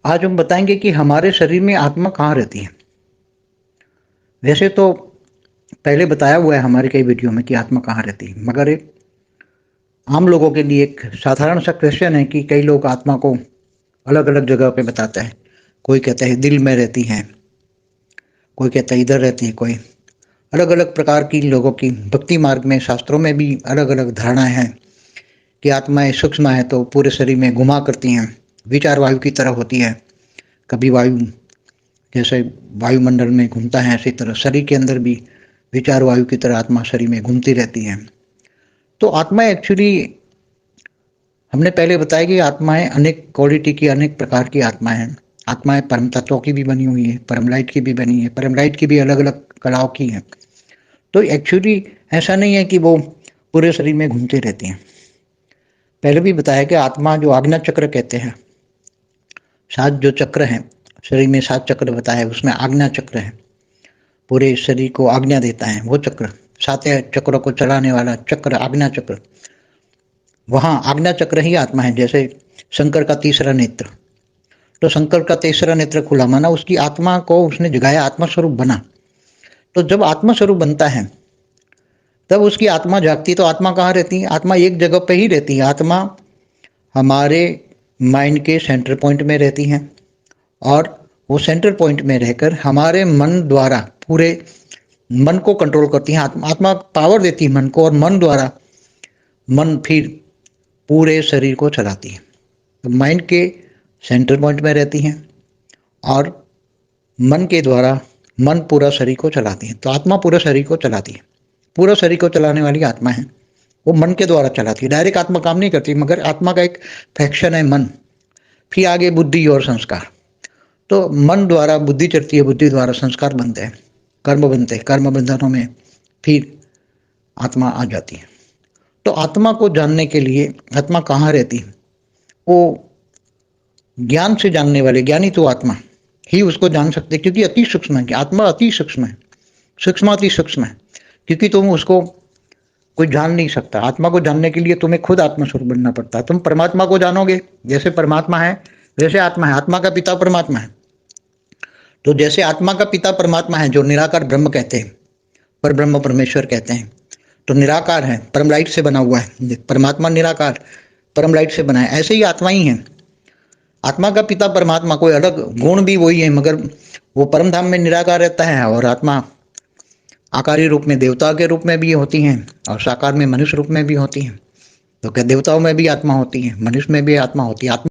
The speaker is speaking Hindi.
आज हम बताएंगे कि हमारे शरीर में आत्मा कहाँ रहती है। वैसे तो पहले बताया हुआ है हमारे कई वीडियो में कि आत्मा कहाँ रहती है, मगर एक आम लोगों के लिए एक साधारण सा क्वेश्चन है कि कई लोग आत्मा को अलग अलग जगह पे बताते हैं। कोई कहता है दिल में रहती है, कोई कहता है इधर रहती है, कोई अलग अलग प्रकार की लोगों की भक्ति मार्ग में शास्त्रों में भी अलग अलग धारणाएं हैं कि आत्माएं सूक्ष्म है तो पूरे शरीर में घुमा करती हैं, विचार वायु की तरह होती है। कभी वायु जैसे वायुमंडल में घूमता है, इसी तरह शरीर के अंदर भी विचार वायु की तरह आत्मा शरीर में घूमती रहती है। तो आत्मा एक्चुअली हमने पहले बताया कि आत्माएं अनेक क्वालिटी की, अनेक प्रकार की आत्माएं हैं। आत्माएं परम तत्वों की भी बनी हुई है, परम लाइट की भी बनी है, परम लाइट की भी अलग अलग कलाओं की है। तो एक्चुअली ऐसा नहीं है कि वो पूरे शरीर में घूमती रहती हैं। पहले भी बताया कि आत्मा जो आज्ञा चक्र कहते हैं, 7 जो चक्र हैं शरीर में, 7 चक्र बताया है, उसमें आज्ञा चक्र है, पूरे शरीर को आज्ञा देता है वो चक्र। 7 चक्रों को चलाने वाला चक्र आज्ञा चक्र, वहाँ आज्ञा चक्र ही आत्मा है। जैसे शंकर का तीसरा नेत्र, तो शंकर का तीसरा नेत्र खुला माना उसकी आत्मा को उसने जगाया, आत्मा स्वरूप बना। तो जब आत्मा स्वरूप बनता है तब उसकी आत्मा जागती। तो आत्मा कहाँ रहती है? आत्मा एक जगह पे ही रहती है। आत्मा हमारे माइंड के सेंटर पॉइंट में रहती है और वो सेंटर पॉइंट में रहकर हमारे मन द्वारा पूरे मन को कंट्रोल करती है। आत्मा पावर देती है मन को, और मन द्वारा मन फिर पूरे शरीर को चलाती है। तो माइंड के सेंटर पॉइंट में रहती हैं और मन के द्वारा मन पूरा शरीर को चलाती है। तो आत्मा पूरा शरीर को चलाती है, पूरा शरीर को चलाने वाली आत्मा है। वो मन के द्वारा चलाती है, डायरेक्ट आत्मा काम नहीं करती, मगर आत्मा का एक फ्रैक्शन है मन। फिर आगे बुद्धि और संस्कार। तो मन द्वारा बुद्धि चलती है, बुद्धि द्वारा संस्कार बनते हैं, कर्म बनते हैं, कर्म बंधनों में फिर आत्मा आ जाती है। तो आत्मा को जानने के लिए आत्मा कहाँ रहती है, वो ज्ञान से जानने वाले ज्ञानी तो आत्मा ही उसको जान सकते, क्योंकि अति सूक्ष्म है। आत्मा अति सूक्ष्म है, सूक्ष्माति सूक्ष्म है, क्योंकि तुम उसको कोई जान नहीं सकता। आत्मा को जानने के लिए तुम्हें खुद आत्मा स्वरूप बनना पड़ता है। तुम परमात्मा को जानोगे, जैसे परमात्मा है वैसे आत्मा है, आत्मा का पिता परमात्मा है। तो जैसे आत्मा का पिता परमात्मा है, जो निराकार ब्रह्म कहते हैं, पर ब्रह्म परमेश्वर कहते हैं, तो निराकार है, परम लाइट से बना हुआ है। परमात्मा निराकार परम लाइट से बना है, ऐसे ही आत्मा ही है। आत्मा का पिता परमात्मा, कोई अलग गुण भी वही है, मगर वो परम धाम में निराकार रहता है। और आत्मा आकारी रूप में देवता के रूप में भी होती हैं और साकार में मनुष्य रूप में भी होती हैं। तो क्या देवताओं में भी आत्मा होती है, मनुष्य में भी आत्मा होती है। आत्मा